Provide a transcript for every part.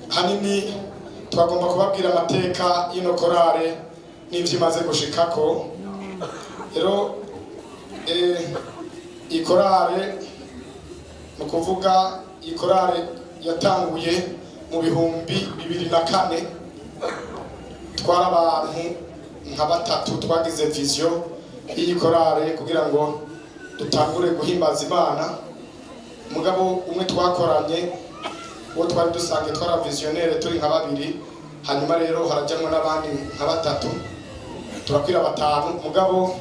hanini twagomba kubabwira amateka y'ino korale n'ivyo imaze gushikako. Rero ikorale no kuvuga ikorale yatanguye mu bihumbi 2004. Twara abantu nka batatu twagize vision iyi korale kugira ngo dutangure guhimbaza Imana. Mugabo umwe twakoranye uwo twari dusange twara visionnaire turi nka babiri, hanyuma rero harajyamo n'abandi nka batatu turakwira batanu. Mugabo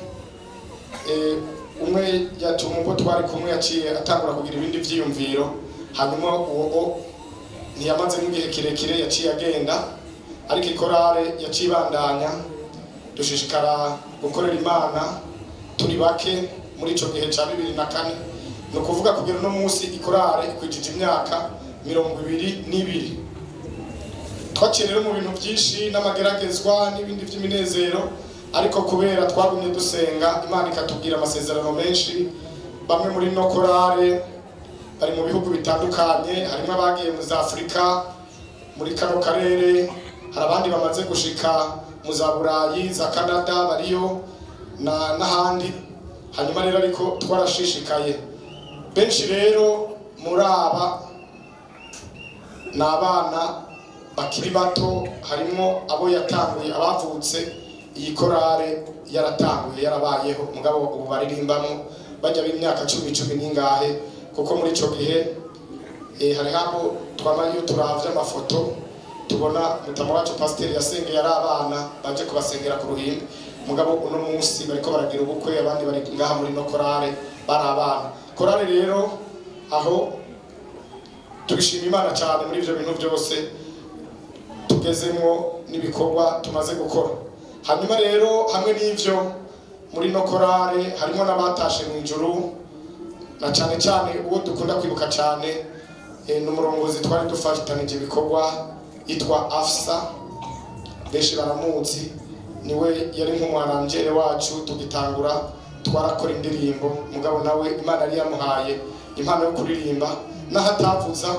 umwe yatuma uko twari kumwe yaciye atangura kugira ibindi vyiyumviro, hanyuma uwo ntiyamaze n'igihe kirekire yaciye agenda, ariko ikorale yaciye bandanya dushishikara gukorera Imana turi bake muri ico gihe ca 2004. No kuvuga kugera no munsi ikorale ikwijije imyaka 22. Twaciye rero mu bintu byinshi n'amageragezwa n'ibindi by'iminezero, ariko kubera twagumye dusenga Imana ikatubwira amasezerano menshi. Bamwe muri no korale bari mu bihugu bitandukanye, harimo abagiye mu za Afrika muri kano karere, hari abandi bamaze gushika mu za Burayi za Canada bariyo n'ahandi. Hanyuma rero ariko twarashishikaye benshi rero muri aba n'abana bakiri bato, harimo abo yatanguye abavutse iyi korale yaratanguye yarabayeho, mugabo ubu baririmbamo bajya b'imyaka 10 n'ingahe, kuko muri ico gihe hari habo twamayo turavye amafoto tubona mutama wacu pasteur yasengeye ari abana baje kubasengera ku ruhimbi. Mugabo uno munsi bariko baragira ubukwe, abandi bari ngaha muri no korale bari abana. Korale rero aho tubishima Imana cyane muri ivyo bintu byose tugezemo n'ibikorwa tumaze gukora. Hanyuma rero hamwe n'ivyo muri no korale harimo n'abatashe mu ijuru, na cyane cyane uwo dukunda kwibuka cyane n'umurongozi twari dufatanije ibikorwa yitwa Afsa, benshi baramuzi, niwe yari nk'umwarangere wacu tugitangura twarakora indirimbo. Mugabo nawe Imana yari yamuhaye impano yo kuririmba n'ahatavuza,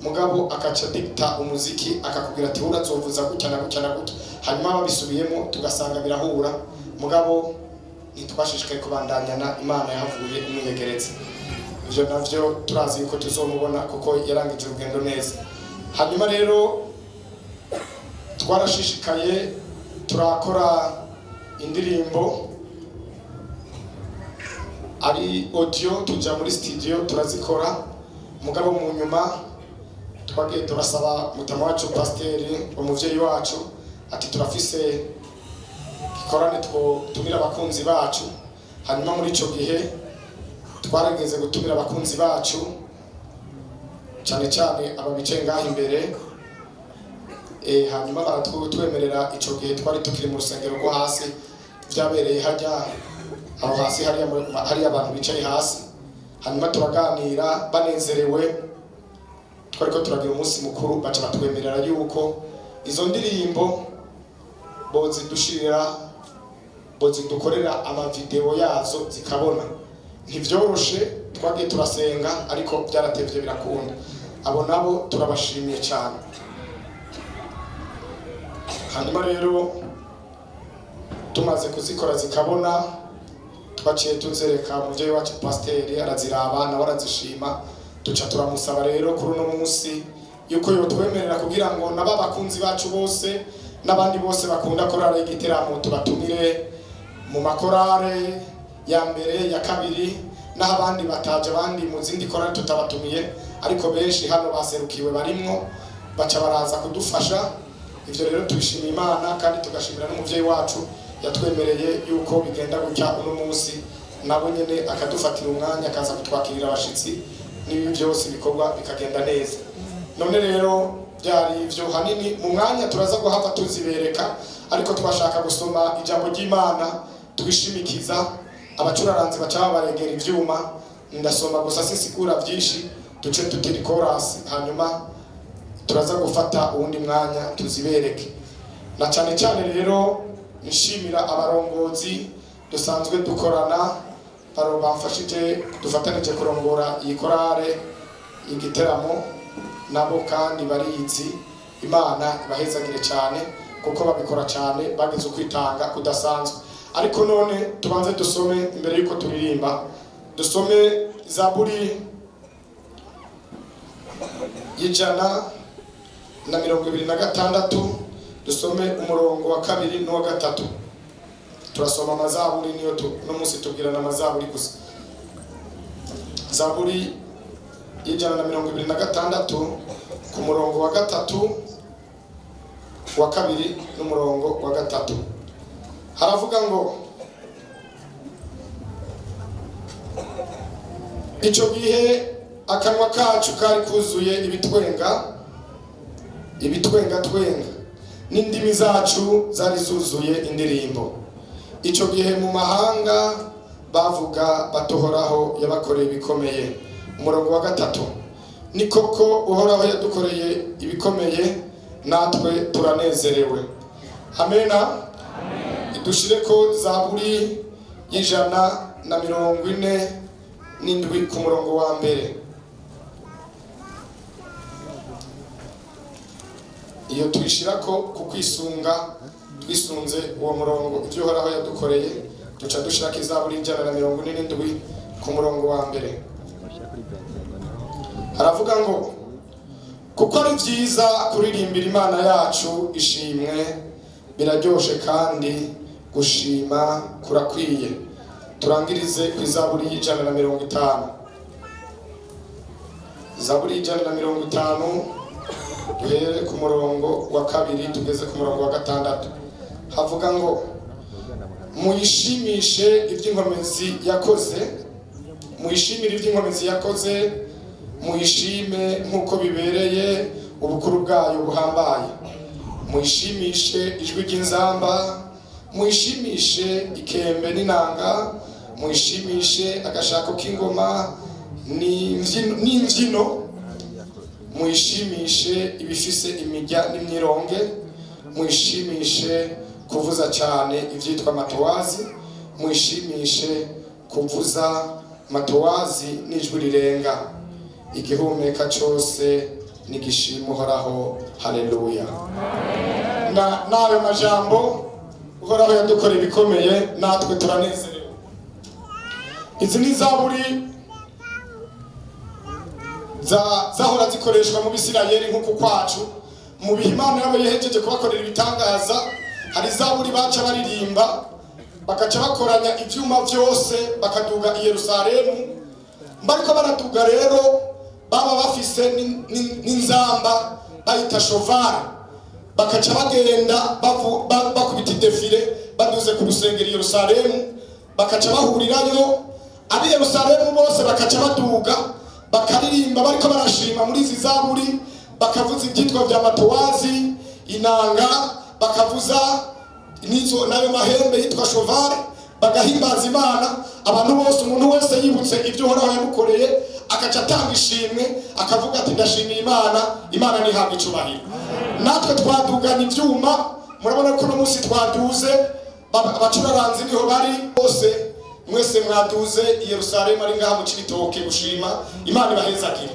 mugabo akaca dicta umuziki akakubwira ati urazovuza gutya na gutya na gutya, hanyuma babisubiyemo tugasanga birahura. Mugabo nitwashishikaye kubandanyana, Imana yahavuye imwiyegereza. Ivyo navyo turazi yuko tuzomubona kuko yarangije urugendo neza. Hanyuma rero twarashishikaye turakora indirimbo ari audio, tuja muri studio turazikora. Mugabo mu nyuma twagiye turasaba mutama wacu pasteur umuvyeyi wacu ati turafise ikorane tumira abakunzi bacu. Hanyuma muri ico gihe twarageze gutumira abakunzi bacu cyane cyane ababice ngaho imbere. Hanyuma baratwemerera ico gihe twari tukiri mu rusengero rwo hasi, byabereye hajya aho hasi hari abantu bicaye hasi. Hanyuma turaganira banezerewe, twariko turagira umunsi mukuru, baca batwemerera yuko izo ndirimbo bozidukorera amavideo yazo zikabona. Ntivyoroshe, twagiye turasenga ariko byaratevye birakunda. Abo nabo turabashimiye cyane. Hanyuma rero tumaze kuzikora zikabona, twaciye tuzereka umuvyeyi wacu pasteur araziraba nawe arazishima. Tuca turamusaba rero kuri uno munsi yuko yotwemerera kugira ngo naba bakunzi bacu bose n'abandi bose bakunda korale y'igiteramo tubatumire mu makorale ya mbere ya kabiri, naho abandi bataje abandi mu zindi korale tutabatumiye, ariko benshi hano baserukiwe barimwo baca baraza kudufasha. Ivyo rero tubishimiye Imana kandi tugashimira n'umuvyeyi wacu yatwemereye yuko bigenda gutya uno munsi, nabo nyene akadufatira umwanya akaza kutwakirira abashitsi, n'ibi byose bikorwa bikagenda neza. None rero byari ivyo hanini mu mwanya turaza guhava tuzibereka, ariko twashaka gusoma ijambo ry'Imana tubishimikiza. Abacuraranzi baca baregera ivyuma, ndasoma gusa sisikura byinshi duce tutiri chorus, hanyuma turaza gufata uwundi mwanya tuzibereke. Na cyane cyane rero nshimira abarongozi dusanzwe dukorana, bamfashije dufatanije kurongora iyi korale y'igiteramo. nabo kandi barizi. Imana ibahezagire cyane kuko babikora cyane, bageze kwitanga kudasanzwe. Ariko none tubanze dusome imbere yuko turirimba, dusome Zaburi y'Ijana na 26, dusome umurongo wa 2 n'uwa 3. Turasoma amazaburi niyo no munsi tubwirana amazaburi gusa. Zaburi y'Ijana na 26 ku murongo wa 3, wa 2 n'umurongo wa 3 haravuga ngo, icyo gihe akanwa kacu kari kuzuye ibitwenga twenga, n'indimi zacu zari zuzuye indirimbo. Icyo gihe mu mahanga bavuga batohoraho yabakoreye ibikomeye. Umurongo wa 3, ni koko uhoraho yadukoreye ibikomeye, natwe turanezerewe. Amena. Dushire ko Zaburi y'Ijana na 47 ku murongo wa 1. Iyo twishira ko kukwisunga, twisunze uwo murongo ibyo uhoraho yadukoreye, duca dushira ko Zaburi y'Ijana na 47 ku murongo wa 1. Haravuga ngo, kuko ari byiza kuririmbira Imana yacu ishimwe, biraryoshe kandi gushima kurakwiye. Turangirize ku Zaburi y'Ijana na 50. Zaburi y'Ijana na 50, duhere ku murongo wa 2 tugeze ku murongo wa 6. Havuga ngo, muyishimishe iby'inkomezi yakoze, muyishimire iby'inkomezi yakoze, muyishime nk'uko bibereye ubukuru bwayo buhambaye. Muyishimishe ijwi ry'inzamba, muyishimishe ikembe n'inanga, muyishimishe agashako k'ingoma n'imbyino, muyishimishe ibifise imirya n'imyironge, muyishimishe kuvuza cyane ibyitwa matowazi, muyishimishe kuvuza matowazi n'ijwi rirenga. Igihumeka cyose nigishima Uhoraho. Haleluya. Nawe majambo, Uhoraho yadukoreye ibikomeye, natwe turanezerewe. Izi ni Zaburi zahora zikoreshwa mu Bisirayeli nk'uko kwacu. Mu bihe Imana yabo yehejeje kubakorera ibitangaza, hari Zaburi baca baririmba, bakaca bakoranya ibyuma byose bakaduga i Yerusalemu. Bariko baraduga rero baba bafise n'inzamba bayita shovari, bakaca bagenda bakubita idefile baduze ku rusengero i Yerusalemu, bakaca bahurirayo abi Yerusalemu bose, bakaca baduga bakaririmba bariko barashima muri izi Zaburi, bakavuza ibyitwa bya matowazi, inanga, bakavuza nizo nayo mahembe yitwa shovari, bagahimbaza Imana. Abantu bose, umuntu wese yibutse ibyo Uhoraho yamukoreye, akaca atanga ishimwe, akavuga ati ndashimiye Imana, Imana nihabwe icubahiro. Natwe twadugana ibyuma, murabona ko no munsi twaduze, abacuraranzi niho bari bose, mwese mwaduze i Yerusalemu ari ngaha mu Cibitoke gushima Imana ibahezagire.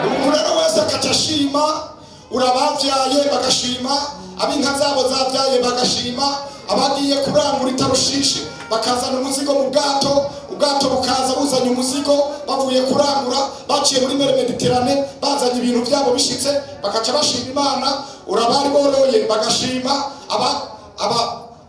Umuntu rero wese akaca ashima, urabavyaye bagashima, ab'inka zabo zavyaye bagashima, abagiye kurangura itarushishi bakazana umuzigo mu bwato, ubwato bukaza buzanye umuzigo bavuye kurangura, baciye muri mere Mediterane bazanye ibintu byabo bishitse, bakaca bashima Imana. Urabari boroye bagashima,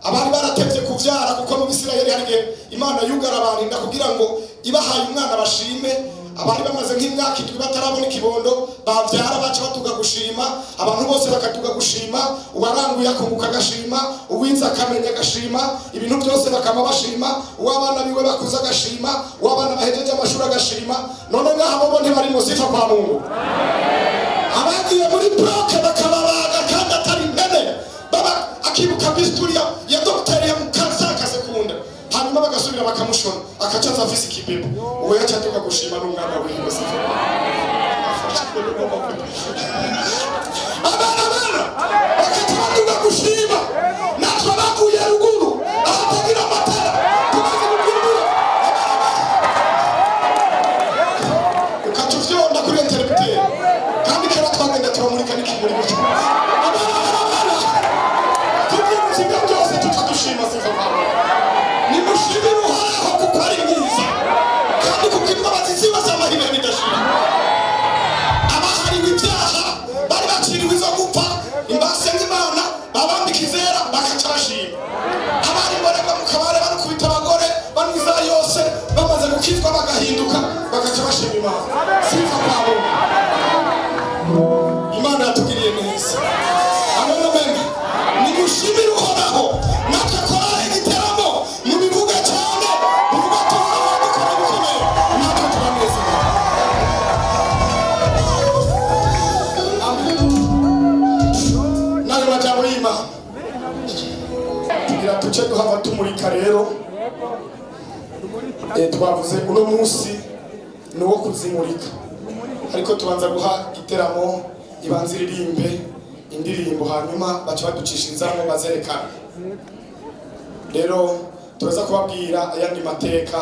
abari baratevye kuvyara, kuko mu Bisirayeli hari igihe Imana yugara abantu kugira ngo ibahaye umwana bashime. Abari bamaze nk'imyaka 7 batarabona ikibondo bavyara, baca batuga gushima, abantu bose bakatuga gushima, uwaranguye akunguka agashima, uwinza akamenya agashima, ibintu byose bakama bashima, uwabana biwe bakuza agashima, uwabana bahejeje amashuri agashima. None ngaho bo ntibari mu sifa kwa Mungu. Abagiye muri bloke bakababaga kandi atari mpene, baba akibuka bisturi ya docteur ya mukansa sekunda, hanyuma bagasubira bakamushona, akacaza afise ikibebo, uwo yacatuka gushima n'umwana wiwe sifa. Abana bakatuka gushima, natwe bakuye ruguru ahatagira amatara, tumaze kubyumva ukatuvyonda kuri interpreter, kandi kera tubyibutsinga byose tukadushima sifa vawe nimushimire uhoraho kuko ari mwiza kandi kuko imbabazi ziba z'amahirwe bidashira abahariwe ibyaha bari baciriwe izo gupfa imbase n'imana babambika izera bakaca bashima abari mborerwa mu kabare barukubita abagore baniza yose bamaze gukizwa bagahinduka bakaca bashima imana sifa kwabo imana yatugiriye neza amen amen nimushimire uhoraho natwe korari igiteramo mubivuga cyane muvuga tuhoraho dukora bikomeye natwe turanezerewe nayo majambo y'imana tugira tuce duhava tumurika rero twavuze uno munsi ni uwo kuzimurika ariko tubanza guha iteramo ibanza iririmbe indirimbo hanyuma baca baducishirizamo bazerekana rero turaza kubabwira ayandi mateka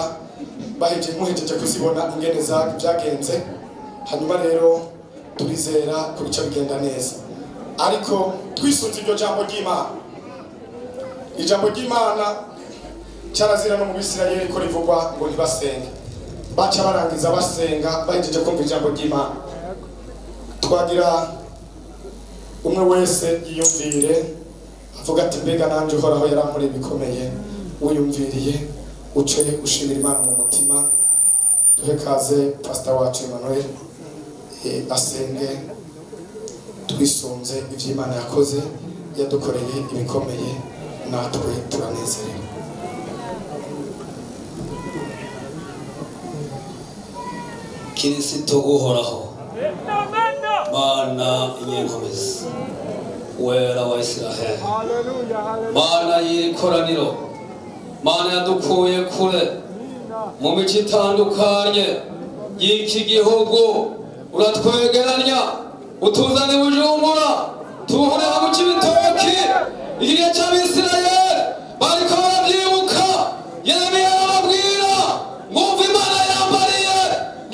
muhejeje kuzibona ingene byagenze hanyuma rero turizera ko bica bigenda neza ariko twisunze iryo jambo ry'Imana ijambo ry'Imana cyarazira no mu Bisirayeli ko rivugwa ngo ntibasenge baca barangiza basenga bahejeje kumva ijambo ry'Imana twagira umwe wese yiyumvire avuga ati mbega nanje uhoraho yaramuri bikomeye wiyumviriye uce ushimira Imana mu mutima duhe kaze pastor wacu Emmanuel asenge twisunze ivyo Imana yakoze yadukoreye ibikomeye natwe turanezerewe Kirisito uhoraho Mana inyenkomezi wera wa Israheli Mana y'ikoraniro Mana yadukuye kure mu mico itandukanye y'iki gihugu uratwegeranya utuzane Bujumbura tuhurira mu Cibitoki igihe cy'Abisirayeli bariko barabyibuka Yeremiya arababwira mwumva Imana yambariye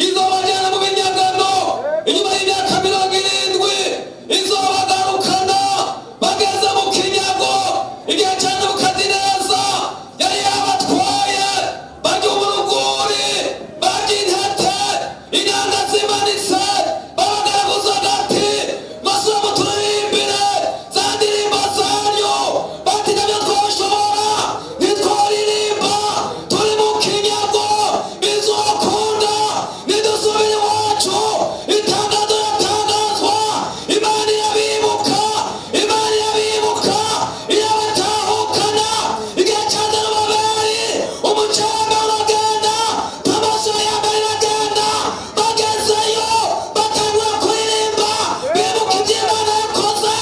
izobajyana mu binyagano inyuma y'imyaka 70 izobagarukana bageze mu kinyago igihe cya Nebukadineza yari yabatwaye barya uburuguri barya intete inanga zimanitse babagaraguza agati masura turirimbire za ndirimbo zanyu bati nabyo twashobora ntitwaririmba turi mu kinyago bizokunda nidusubire iwacu itangazo ratangazwa Imana irabibuka irabatahukana igihe cya Zerubabeli umucanga uragenda Tamasho yambere iragenda bagezeyo batangura kuririmba bibuka ibyo Imana yakoze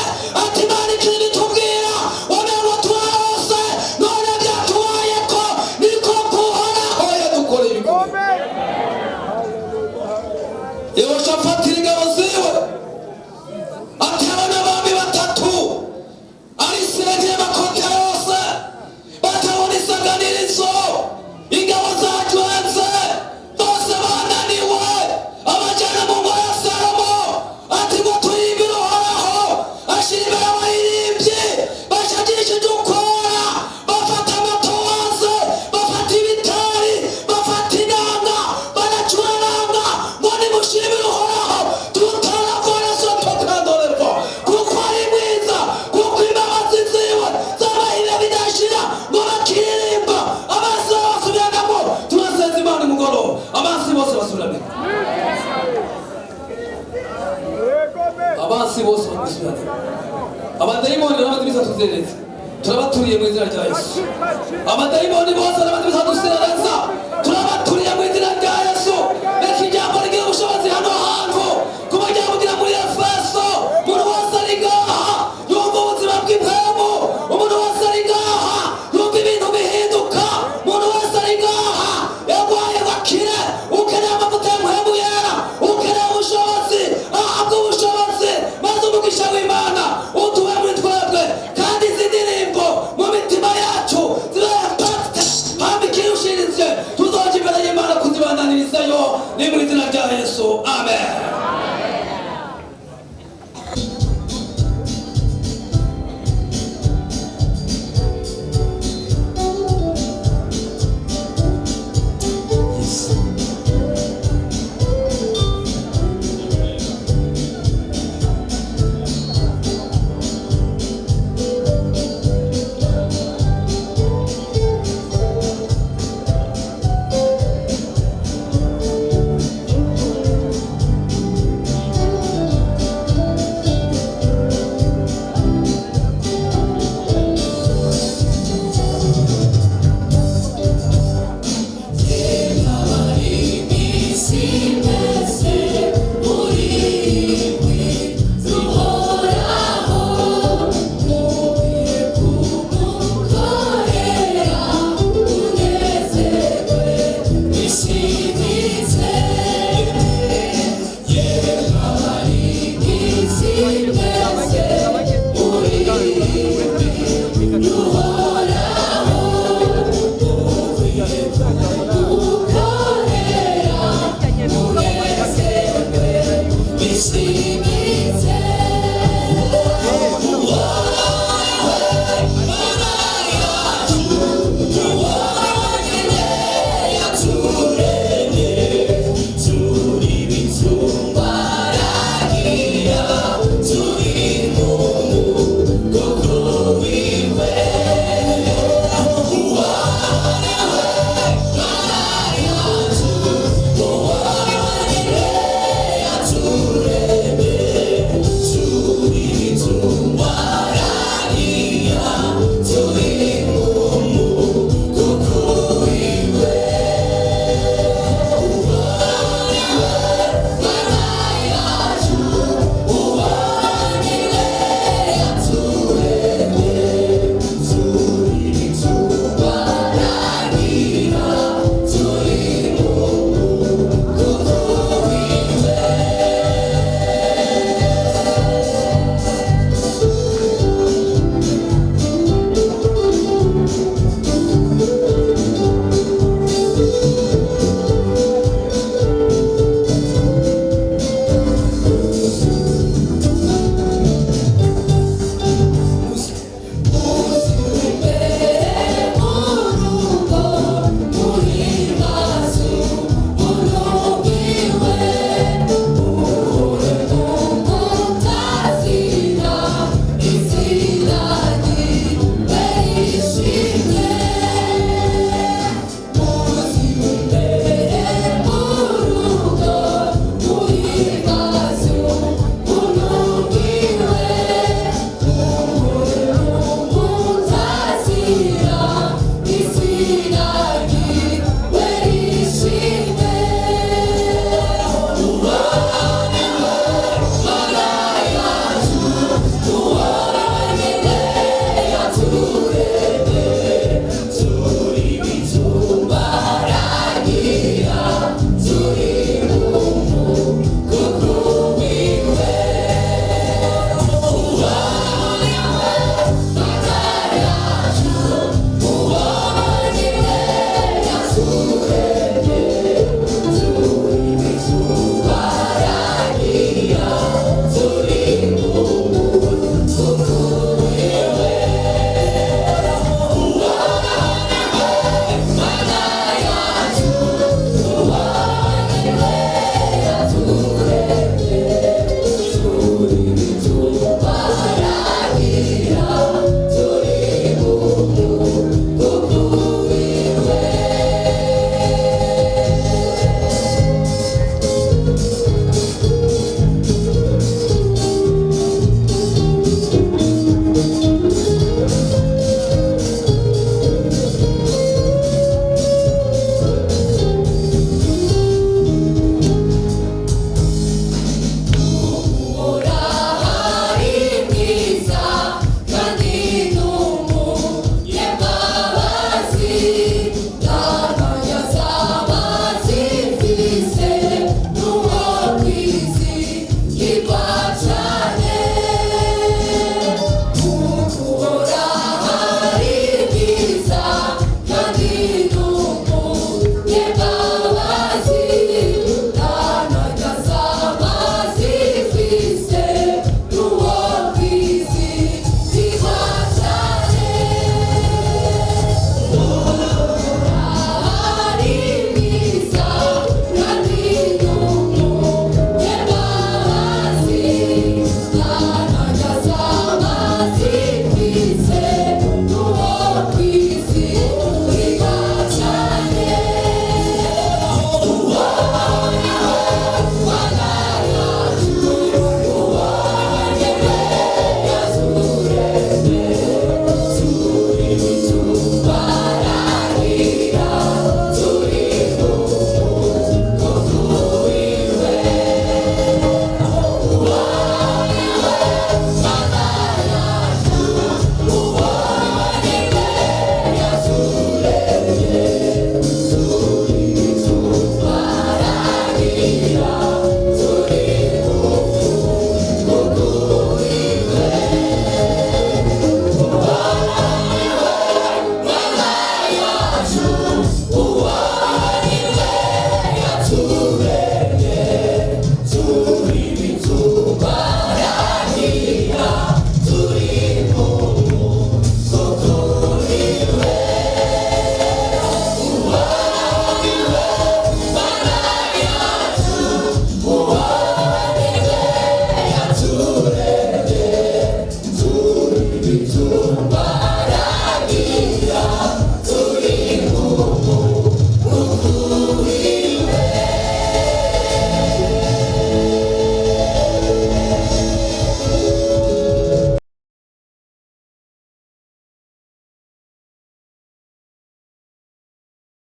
ati Imana ikiri bitubwira wamengo turahose none byatubayeko niko kuhoraho yadukoreye ibikomeye Yehoshafati ingabo ziwe atabona abami batatu Abisirayeli n'amakota yose batabona isaganirizo ingabo zagenze bose bananiwe abajyana mu ngoro ya Salomo ati ngo turimbire uhoraho ashira imbere abaririmbyi bashakishije ukora bafata amatowaze bafata ibitari bafata inanga banacuranga ngo nimushimire uhoraho tutaragoreza tukadorerwa kuko ari mwiza kuko imbabazi ziwe z'amahirwe bidashira ngo bakiririmba amaso basubiranamo turaseza Imana umugoroba amaso bose basubirane abansi bose bagusubirane abadayimoni n'abandi bizatuzereza turabaturiye mu izina rya Yesu abadayimoni bose n'abandi bizadusezereza turabaturiye mu izina rya Yesu reka ijambo rigira ubushobozi hano hantu kuba ryavugira muri Efeso umuntu wese ari ngaha yumva ubuzima bw'impemu umuntu wese ari ngaha yumva ibintu bihinduka umuntu wese ari ngaha yarwaye bakire ukeneye amavuta y'umuhemu yera ukeneye ubushobozi ahabwa ubushobozi maze umugisha w'Imana